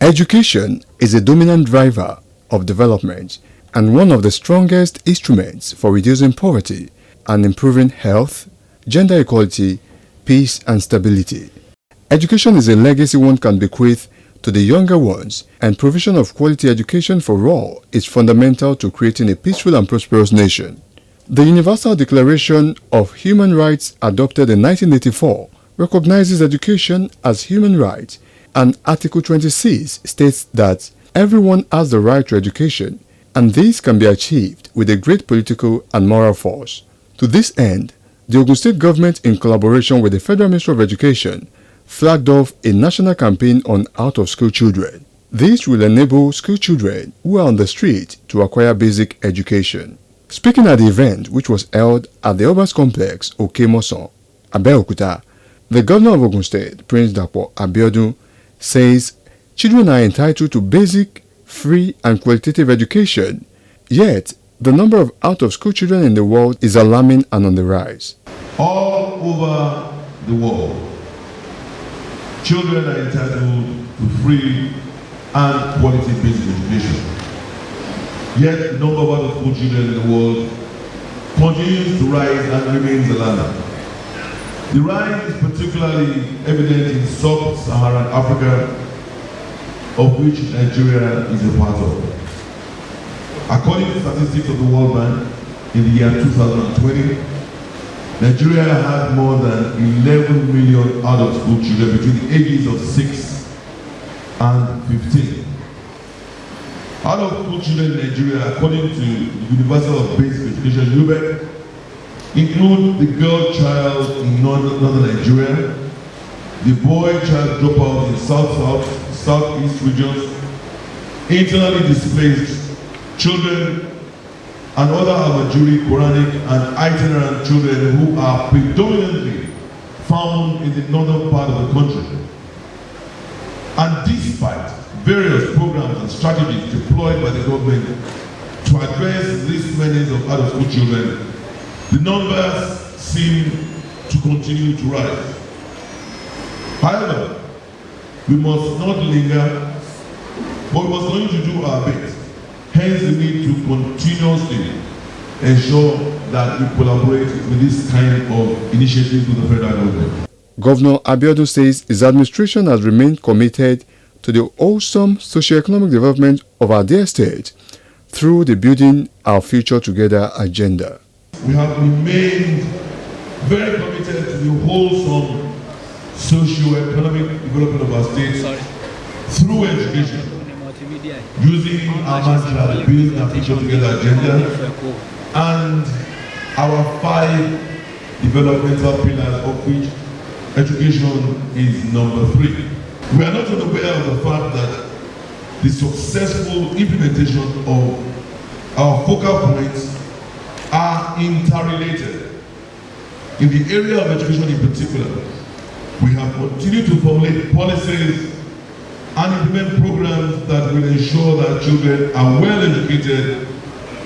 Education is a dominant driver of development and one of the strongest instruments for reducing poverty and improving health, gender equality, peace and stability. Education is a legacy one can bequeath to the younger ones, and provision of quality education for all is fundamental to creating a peaceful and prosperous nation. The Universal Declaration of Human Rights, adopted in 1984, recognizes education as human right, and Article 26 states that everyone has the right to education, and this can be achieved with a great political and moral force. To this end, the Ogun State government, in collaboration with the Federal Ministry of Education, flagged off a national campaign on out-of-school children. This will enable school children who are on the street to acquire basic education. Speaking at the event, which was held at the Obas Complex, Abeokuta, the governor of Ogun State, Prince NTA Abeokuta, says children are entitled to basic, free and qualitative education, yet the number of out-of-school children in the world is alarming and on the rise. All over the world, children are entitled to free and quality basic education. Yet the number of out-of-school children in the world continues to rise and remains alarming. The rise is particularly evident in sub-Saharan Africa, of which Nigeria is a part of. According to statistics of the World Bank, in the year 2020, Nigeria had more than 11 million out-of-school children between the ages of 6 and 15. Out-of-school children in Nigeria, according to the Universal Basic Education (UBEC), include the girl child in northern Nigeria, the boy child dropout in southeast regions, internally displaced children, and other Al-Majuri, Quranic, and itinerant children who are predominantly found in the northern part of the country. And despite various programs and strategies deployed by the government to address this menace of out-of-school children, the numbers seem to continue to rise. However, we must not linger, but we must continue to do our bit. Hence the need to continuously ensure that we collaborate with this kind of initiatives with the federal government. Governor Abeokuta says his administration has remained committed to the wholesome socio-economic development of our dear state through the Building Our Future Together agenda. We have remained very committed to the wholesome socio-economic development of our state through education, using our mantra, Building Our Future Together agenda, and our 5 developmental pillars, of which education is number 3. We are not unaware of the fact that the successful implementation of our focal points are interrelated. In the area of education in particular, we have continued to formulate policies and implement programs that will ensure that children are well educated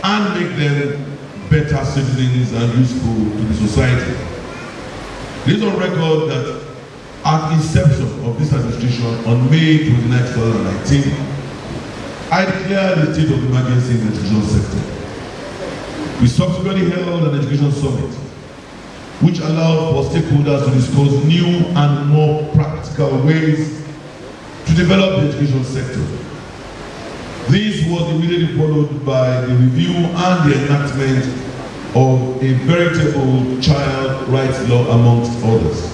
and make them better citizens and useful to the society. It is on record that at inception of this administration on May 29, 2019, I declared the state of emergency in the education sector. We subsequently held an education summit, which allowed for stakeholders to discuss new and more practical ways to develop the education sector. This was immediately followed by the review and the enactment of a veritable child rights law, amongst others.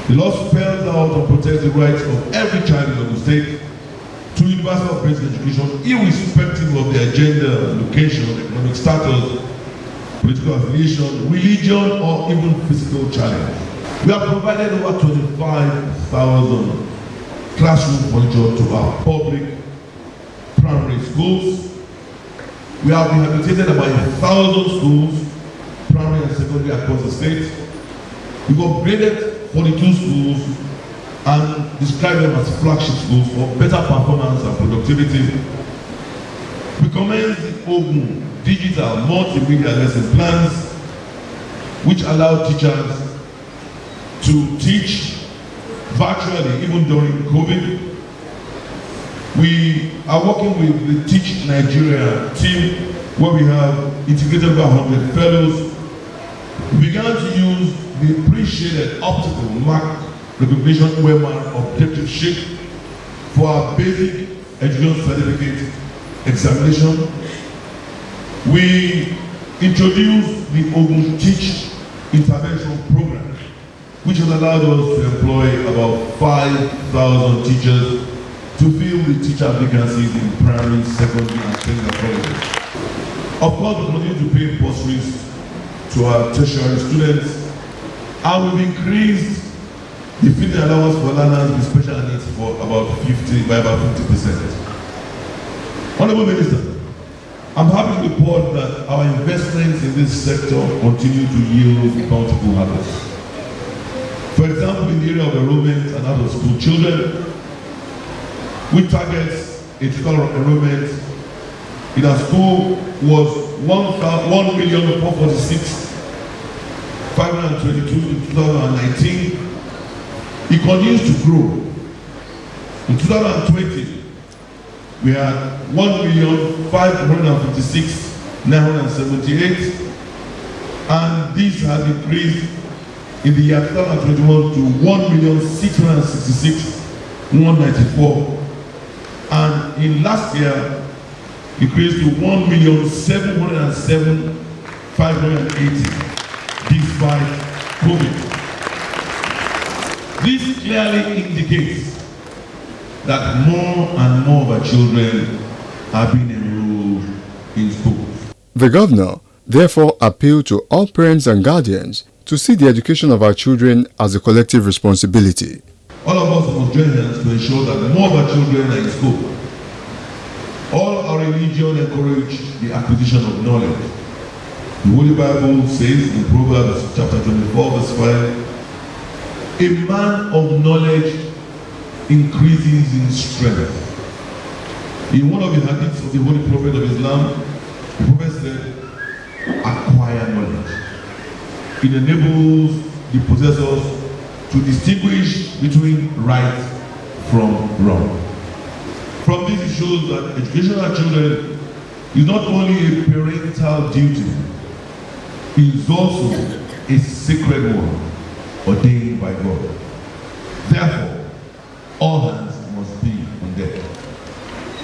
The law spells out and protects the rights of every child in the state to universal basic education, irrespective of their gender, location, economic status, political affiliation, religion, or even physical challenge. We have provided over 25,000 classroom furniture to our public primary schools. We have rehabilitated about 1,000 schools, primary and secondary, across the state. We've upgraded 42 schools and describe them as flagship schools for better performance and productivity. We commenced the Ogun digital multimedia lesson plans, which allow teachers to teach virtually even during COVID. We are working with the Teach Nigeria team, where we have integrated about 100 fellows. We began to use the appreciated optical mark recognition webmark objective sheet for our basic education certificate examination. We introduced the Ogun Teach Intervention Program, which has allowed us to employ about 5,000 teachers to fill the teacher vacancies in primary, secondary, and technical colleges. Of course, we continue to pay bursaries to our tertiary students, and we've increased the feeding allowance for learners with special needs by about 50%. Honorable Minister, I'm happy to report that our investments in this sector continue to yield bountiful harvests. For example, in the area of enrollment and out-of-school children, we target a total enrollment in our school was 1,446,522 in 2019. It continues to grow. In 2020, we had 1,556,978, and this has increased in the year 2021 to 1,666,194, and in last year increased to 1,707,580 despite COVID. This clearly indicates that more and more of our children are being enrolled in schools. The governor therefore appealed to all parents and guardians to see the education of our children as a collective responsibility. All of us must join hands to ensure that more of our children are in school. All our religion encourage the acquisition of knowledge. The Holy Bible says in Proverbs chapter 24 verse 5, a man of knowledge increases in strength. In one of the hadiths of the Holy Prophet of Islam, the Prophet said, acquire knowledge. It enables the possessors to distinguish between right from wrong. From this, it shows that education of children is not only a parental duty, it is also a sacred one ordained by God. Therefore, all hands must be on deck.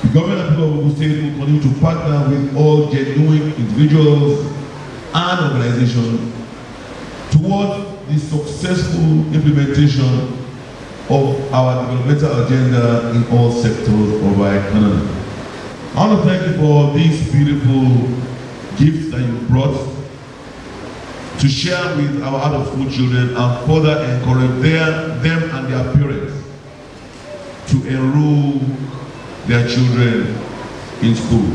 The government and people of Ogun State will continue to partner with all genuine individuals and organizations towards the successful implementation of our developmental agenda in all sectors of our economy. I want to thank you for these beautiful gifts that you brought to share with our out-of-school children and further encourage them and their parents to enroll their children in school.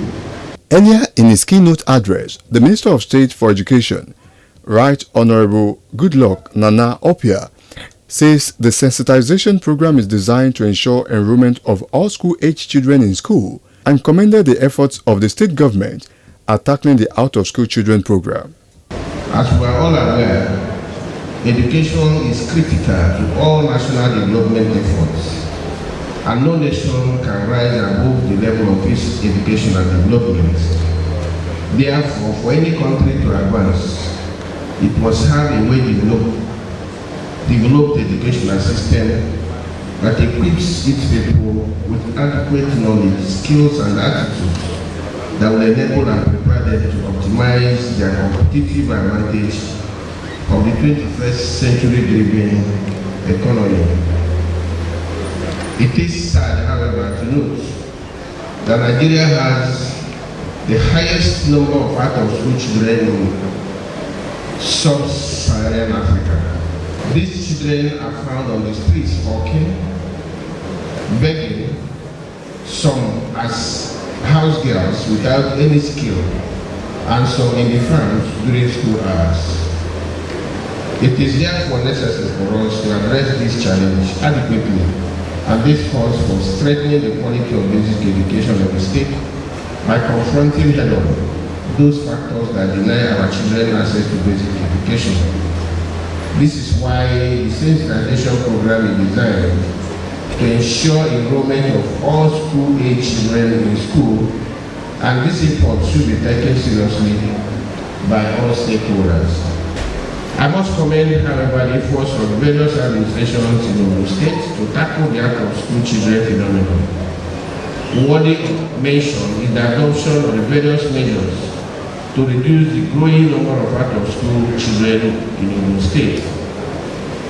Earlier in his keynote address, the Minister of State for Education, Right Honorable Goodluck Nana Opia, says the sensitization program is designed to ensure enrollment of all school-age children in school, and commended the efforts of the state government at tackling the out-of-school children program. As we are all aware, education is critical to all national development efforts, and no nation can rise above the level of its education and development. Therefore, for any country to advance, it must have a well-developed educational system that equips its people with adequate knowledge, skills, and attitudes that will enable and prepare them to optimize their competitive advantage of the 21st century driven economy. It is sad, however, to note that Nigeria has the highest number of out-of-school children in sub-Saharan Africa. These children are found on the streets hawking, begging, some as house girls without any skill, and some in the farms during school hours. It is therefore necessary for us to address this challenge adequately, and this calls for strengthening the quality of basic education of the state by confronting head-on those factors that deny our children access to basic education. This is why the sensitization program is designed to ensure enrollment of all school-age children in school, and this effort should be taken seriously by all stakeholders. I must commend, however, the efforts of various administrations in Ogun State to tackle the out-of-school children phenomenon. Worthy of mention is the adoption of the various measures to reduce the growing number of out-of-school children in Ogun State.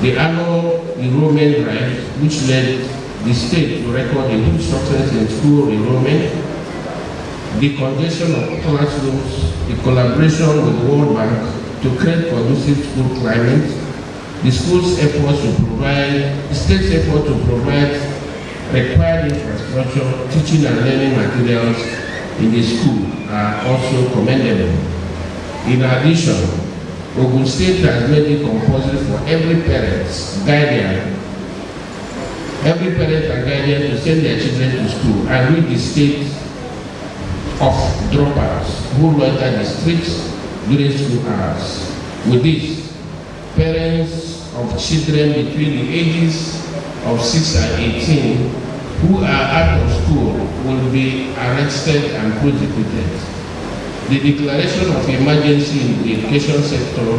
The annual enrollment drive, which led the state to record a huge success in school enrollment, the congestion of classrooms, the collaboration with the World Bank to create conducive school climate, the state's effort to provide required infrastructure, teaching and learning materials in the school are also commendable. In addition, Ogun State has made it compulsory for every parent and guardian to send their children to school and rid the state of dropouts who loiter the streets during school hours. With this, parents of children between the ages of 6 and 18 who are out of school will be arrested and prosecuted. The declaration of emergency in the education sector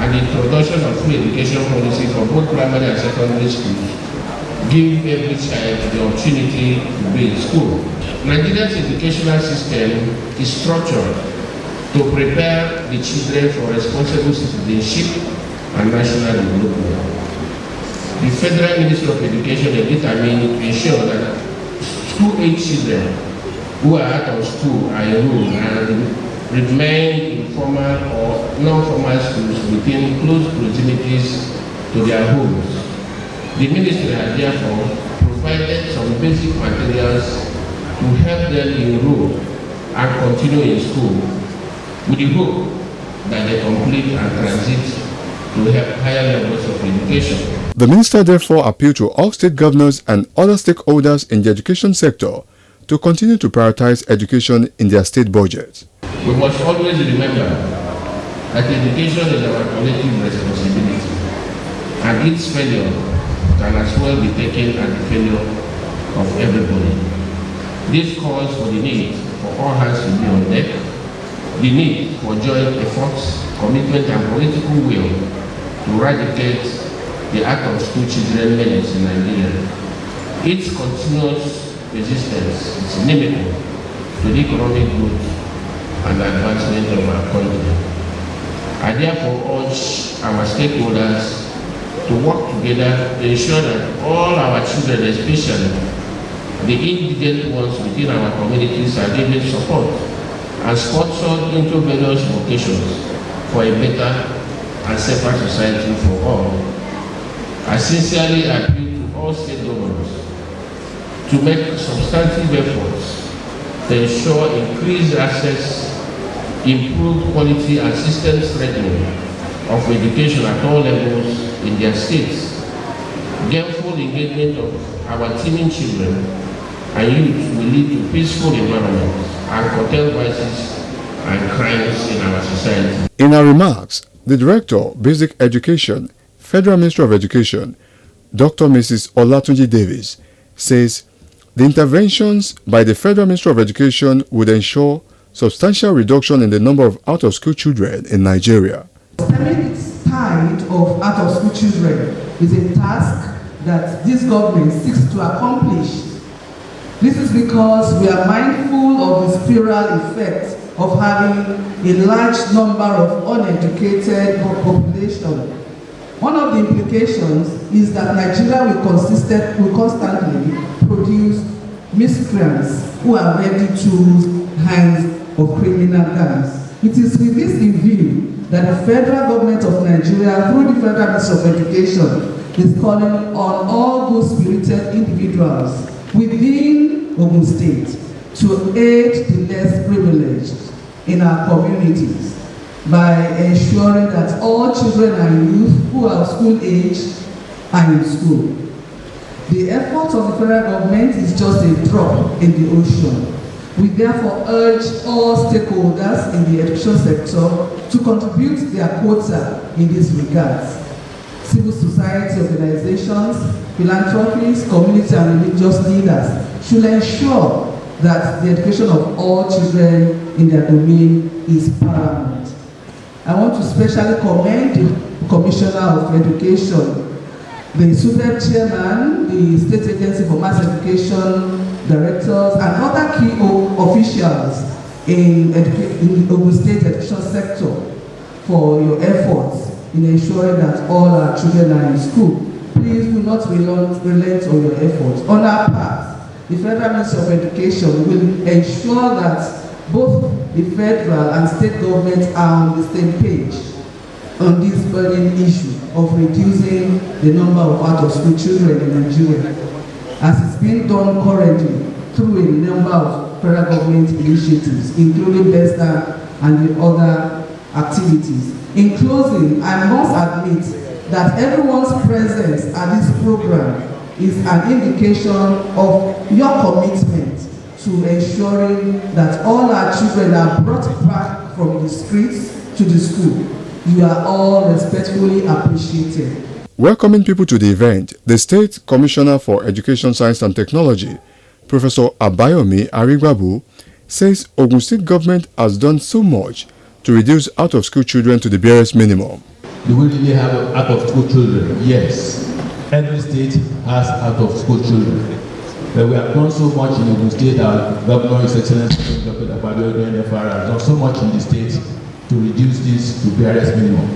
and the introduction of free education policy for both primary and secondary schools give every child the opportunity to be in school. Nigeria's educational system is structured to prepare the children for responsible citizenship and national development. The Federal Ministry of Education is determined to ensure that school-age children who are out of school are enrolled and remain in formal or non-formal schools within close proximities to their homes. The Ministry has therefore provided some basic materials to help them enroll and continue in school, with the hope that they complete and transit to have higher levels of education. The minister therefore appealed to all state governors and other stakeholders in the education sector to continue to prioritize education in their state budget. We must always remember that education is our collective responsibility, and its failure can as well be taken as the failure of everybody. This calls for the need for all hands to be on deck, the need for joint efforts, commitment and political will to eradicate the out-of-school children menace in Nigeria. Its continuous resistance is inimical to the economic growth and advancement of our country. I therefore urge our stakeholders to work together to ensure that all our children, especially the indigent ones within our communities, are given support and sponsored into various vocations for a better and safer society for all. I sincerely appeal to all state governments to make substantive efforts to ensure increased access, improved quality and system strengthening of education at all levels in their states. Gainful engagement of our teeming children and youth will lead to peaceful environments and curtail vices and crimes in our society. In her remarks, the Director, Basic Education, Federal Ministry of Education, Dr. Mrs. Olatunji Davis, says the interventions by the Federal Ministry of Education would ensure substantial reduction in the number of out-of-school children in Nigeria. Stemming the tide of out-of-school children is a task that this government seeks to accomplish. This is because we are mindful of the spiral effect of having a large number of uneducated population. One of the implications is that Nigeria will constantly produce miscreants who are ready to hands of criminal gangs. It is with this in view that the federal government of Nigeria, through the Federal Ministry of Education, is calling on all good-spirited individuals within Ogun State to aid the less privileged in our communities by ensuring that all children and youth who are school age are in school. The effort of the federal government is just a drop in the ocean. We therefore urge all stakeholders in the education sector to contribute their quota in this regard. civil society organizations, philanthropists, community and religious leaders should ensure that the education of all children in their domain is paramount. I want to specially commend the Commissioner of Education, the SUPEP Chairman, the State Agency for Mass Education Directors, and other key officials in the Ogun State education sector for your efforts in ensuring that all our children are in school. Please do not relent on your efforts. On our part, the Federal Ministry of Education will ensure that both the federal and state governments are on the same page on this burning issue of reducing the number of out-of-school children in Nigeria, as it's being done currently through a number of federal government initiatives, including BESTA and the other activities. In closing, I must admit that everyone's presence at this program is an indication of your commitment to ensuring that all our children are brought back from the streets to the school. You are all respectfully appreciated. Welcoming people to the event, the State Commissioner for Education, Science and Technology, Professor Abayomi Arigbabu, says Ogun State government has done so much to reduce out-of-school children to the barest minimum. Do we really have out-of-school children? Yes. Every state has out-of-school children. But we have done so much in Ogun State. Our Governor, His Excellency Dr. Abeokuta.OUT has done so much in the state to reduce this to barest minimum.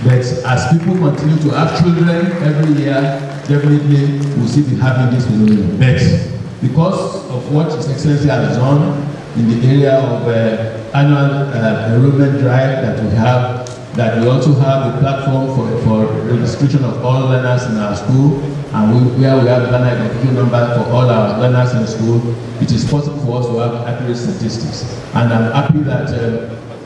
But as people continue to have children every year, definitely we'll still be having this phenomenon. But because of what His Excellency has done in the area of annual enrollment drive that we have, that we also have a platform for registration of all learners in our school, and where we have a learner identification number for all our learners in school, it is possible for us to have accurate statistics. And I'm happy that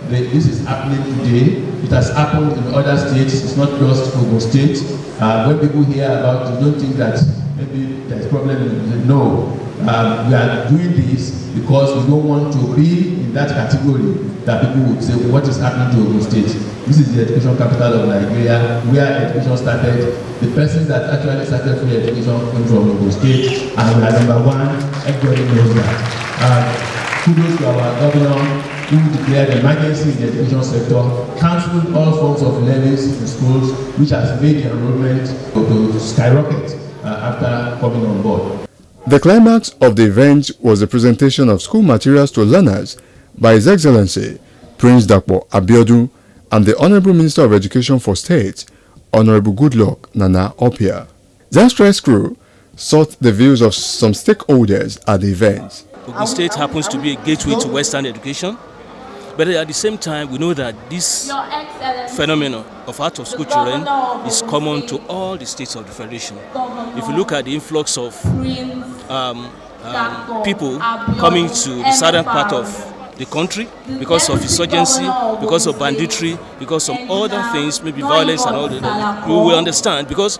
this is happening today. It has happened in other states. It's not just Ogun State. When people hear about it, don't think that maybe there's a problem. No. We are doing this because we don't want to be in that category that people would say, what is happening to Ogun State? This is the education capital of Nigeria, where education started. The person that actually started free education came from Ogun State, and we are number one. Everybody knows that. Kudos to our governor, who declared emergency in the education sector, cancelled all forms of levies in schools, which has made the enrollment to skyrocket after coming on board. The climax of the event was the presentation of school materials to learners by His Excellency Prince Dr. Abiodun and the Honorable Minister of Education for State, Honorable Goodluck Nana Opia. The Express crew sought the views of some stakeholders at the event. Ogun State happens to be a gateway to Western education, but at the same time, we know that this phenomenon of out-of-school children is common to all the states of the Federation. If you look at the influx of people coming to the southern part of the country because of insurgency, because of banditry, because of other things, maybe violence and all that, we will understand, because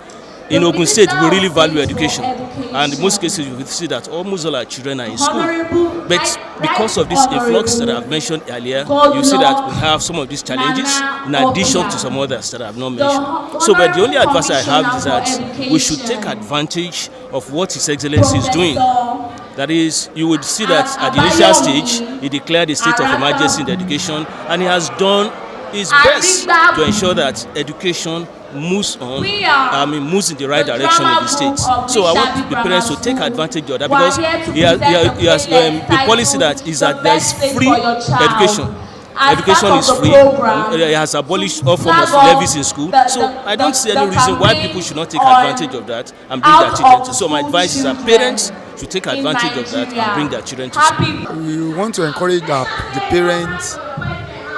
in Ogun State, we really value education, and in most cases, you will see that almost all our children are in school. But because of this influx that I've mentioned earlier, you see that we have some of these challenges in addition to some others that I have not mentioned. So, but the only advice I have is that we should take advantage of what His Excellency is doing. That is, you would see that at the initial stage, he declared a state of emergency in education, and he has done his best to ensure that education moves on, moves in the right direction in the states. So I want the parents to take advantage of that, because he has the policy that is that there is free education. Education is free. He has abolished all forms of levies in school. So I don't see any reason why people should not take advantage of that and bring their children to. So my advice is that parents should take advantage of that and bring their children to school. We want to encourage the parents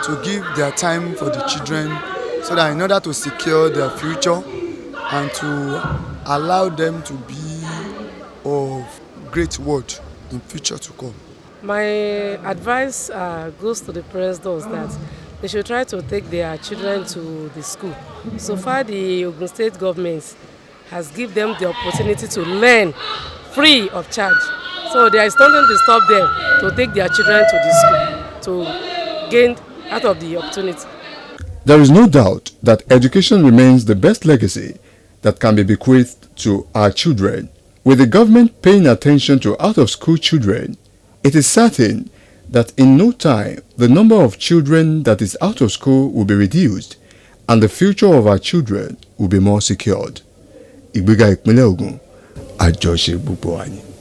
to give their time for the children, so that in order to secure their future and to allow them to be of great worth in future to come. My advice goes to the parents that they should try to take their children to the school. So far, the Ogun State government has given them the opportunity to learn free of charge. So there is nothing to stop them to take their children to the school to gain out of the opportunity. There is no doubt that education remains the best legacy that can be bequeathed to our children. With the government paying attention to out-of-school children, it is certain that in no time the number of children that is out of school will be reduced and the future of our children will be more secured. Ìgbéga ìpínlẹ̀ Ògùn, àjọṣe gbogbo wa ni.